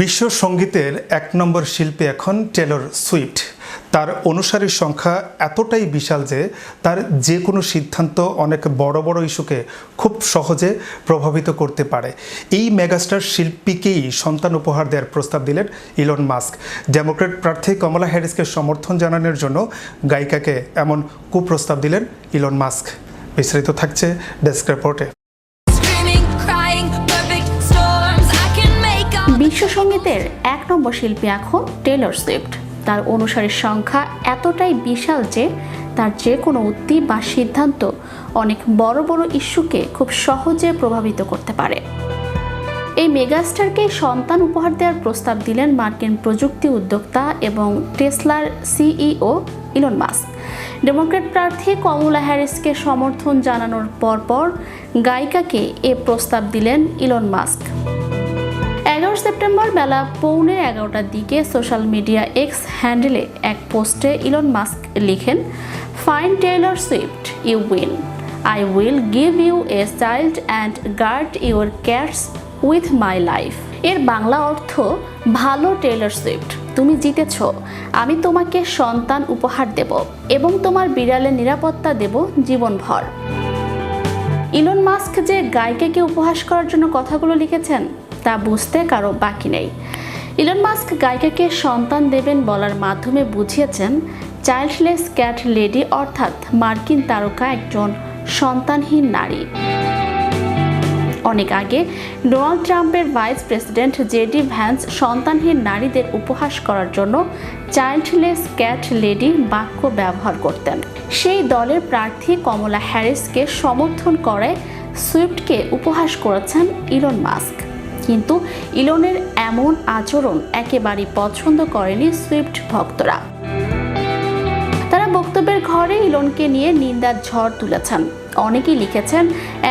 বিশ্ব সঙ্গীতের এক নম্বর শিল্পী এখন টেলর সুইফট। তার অনুসারীর সংখ্যা এতটাই বিশাল যে তার যে কোনো সিদ্ধান্ত অনেক বড় বড় ইস্যুকে খুব সহজে প্রভাবিত করতে পারে। এই মেগাস্টার শিল্পীকেই সন্তান উপহার দেওয়ার প্রস্তাব দিলেন ইলন মাস্ক। ডেমোক্র্যাট প্রার্থী কমলা হ্যারিসকে সমর্থন জানানোর জন্য গায়িকাকে এমন কুপ্রস্তাব দিলেন ইলন মাস্ক। বিস্তারিত থাকছে ডেস্ক রিপোর্টে। বিশ্ব সঙ্গীতের এক নম্বর শিল্পী এখন টেলর সুইফট। তার অনুসারীর সংখ্যা এতটাই বিশাল যে তার যে কোনো উক্তি বা সিদ্ধান্ত অনেক বড় বড় ইস্যুকে খুব সহজে প্রভাবিত করতে পারে। এই মেগাস্টারকে সন্তান উপহার দেওয়ার প্রস্তাব দিলেন মার্কিন প্রযুক্তি উদ্যোক্তা এবং টেসলার সিইও ইলন মাস্ক। ডেমোক্র্যাট প্রার্থী কমলা হ্যারিসকে সমর্থন জানানোর পরপর গায়িকাকে এ প্রস্তাব দিলেন ইলন মাস্ক। 11 সেপ্টেম্বর বেলা 11:15টার দিকে সোশ্যাল মিডিয়া এক্স হ্যান্ডেলে এক পোস্টে ইলন মাস্ক লিখেন, fine Taylor Swift, you win. I will give you a child and guard your cats with my life. এর বাংলা অর্থ, ভালো টেলর সুইফট, তুমি জিতেছ। আমি তোমাকে সন্তান উপহার দেব এবং তোমার বিড়ালের নিরাপত্তা দেব জীবনভর। ইলন মাস্ক যে গায়িকাকে উপহাস করার জন্য কথাগুলো লিখেছেন তা বুঝতে কারো বাকি নেই। ইলন মাস্ক গায়িকাকে সন্তান দেবেন বলার মাধ্যমে বুঝিয়েছেন চাইল্ডলেস ক্যাট লেডি, অর্থাৎ মার্কিন তারকা একজন সন্তানহীন নারী। অনেক আগে ডোনাল্ড ট্রাম্পের ভাইস প্রেসিডেন্ট জেডি ভ্যান্স সন্তানহীন নারীদের উপহাস করার জন্য চাইল্ডলেস ক্যাট লেডি বাক্য ব্যবহার করতেন। সেই দলের প্রার্থী কমলা হ্যারিসকে সমর্থন করে সুইফটকে উপহাস করেছেন ইলন মাস্ক। কিন্তু ইলনের এমন আচরণ একেবারেই পছন্দ করেনি সুইফট ভক্তরা। তারা বক্তব্যের ঘরে ইলনকে নিয়ে নিন্দার ঝড় তুলেছেন। অনেকেই লিখেছেন,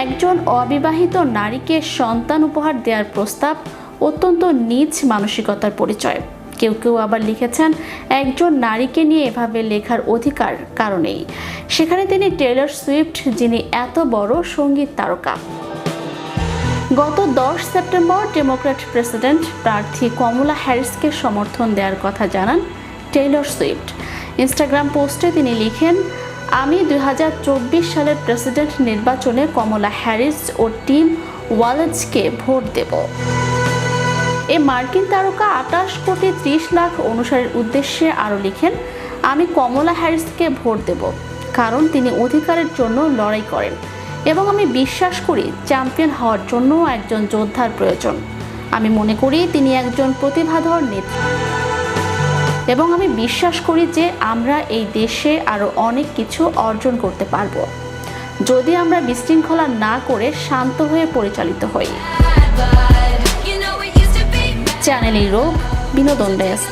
একজন অবিবাহিত নারীকে সন্তান উপহার দেওয়ার প্রস্তাব অত্যন্ত নীচ মানসিকতার পরিচয়। কেউ কেউ আবার লিখেছেন, একজন নারীকে নিয়ে এভাবে লেখার অধিকার কারণেই, সেখানে তিনি টেলর সুইফট, যিনি এত বড় সঙ্গীত তারকা। গত 10 সেপ্টেম্বর ডেমোক্র্যাট প্রেসিডেন্ট প্রার্থী কমলা হ্যারিসকে সমর্থন দেওয়ার কথা জানান টেলর সুইফট। ইনস্টাগ্রাম পোস্টে তিনি লিখেন, আমি 2024 সালের প্রেসিডেন্ট নির্বাচনে কমলা হ্যারিস ও টিম ওয়ালেজকে ভোট দেব। এই মার্কিন তারকা 28 কোটি 30 লাখ অনুসারীর উদ্দেশ্যে আরও লিখেন, আমি কমলা হ্যারিসকে ভোট দেব কারণ তিনি অধিকারের জন্য লড়াই করেন এবং আমি বিশ্বাস করি চ্যাম্পিয়ন হওয়ার জন্য একজন যোদ্ধার প্রয়োজন। আমি মনে করি তিনি একজন প্রতিভাধর নেতা এবং আমি বিশ্বাস করি যে আমরা এই দেশে আরও অনেক কিছু অর্জন করতে পারব যদি আমরা বিশৃঙ্খলা না করে শান্ত হয়ে পরিচালিত হই। চ্যানেল ইউরোপ বিনোদন ডেস্ক।